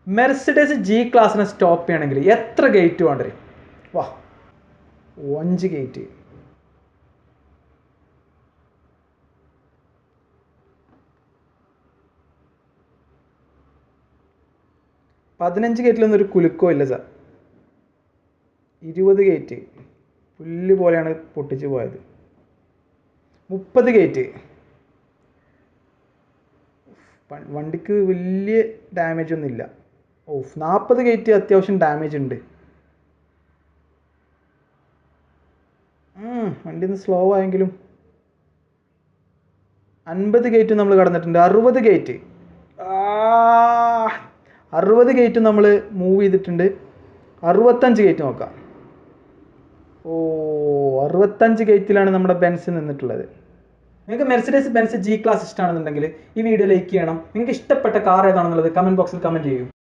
Mercedes G ക്ലാസ്സിനെ stop ചെയ്യണമെങ്കിൽ എത്ര ഗേറ്റ് വേണ്ടത്? വാ, 5 ഗേറ്റ്. പതിനഞ്ച് ഗേറ്റിലൊന്നും ഒരു കുലുക്കോ ഇല്ല സാർ. 20 ഗേറ്റ് പുല്ല് പോലെയാണ് പൊട്ടിച്ച് പോയത്. 30 ഗേറ്റ് വണ്ടിക്ക് വലിയ ഡാമേജ് ഒന്നുമില്ല. 40 ഗേറ്റ് അത്യാവശ്യം ഡാമേജ് ഉണ്ട്. വണ്ടി ഒന്ന് സ്ലോ ആയെങ്കിലും. 50 ഗേറ്റ് നമ്മൾ കടന്നിട്ടുണ്ട്. 60 ഗേറ്റ് 60 ഗേറ്റ് നമ്മൾ മൂവ് ചെയ്തിട്ടുണ്ട്. 65 ഗേറ്റ് നോക്കാം. 65 ഗേറ്റിലാണ് നമ്മുടെ ബെൻസ് നിന്നിട്ടുള്ളത്. നിങ്ങൾക്ക് മെർസിഡസ് ബെൻസ് ജി ക്ലാസ് ഇഷ്ടമാണെന്നുണ്ടെങ്കിൽ ഈ വീഡിയോ ലൈക്ക് ചെയ്യണം. നിങ്ങൾക്ക് ഇഷ്ടപ്പെട്ട കാർ ഏതാണെന്നുള്ളത് കമൻറ്റ് ബോക്സിൽ കമൻറ്റ് ചെയ്യൂ.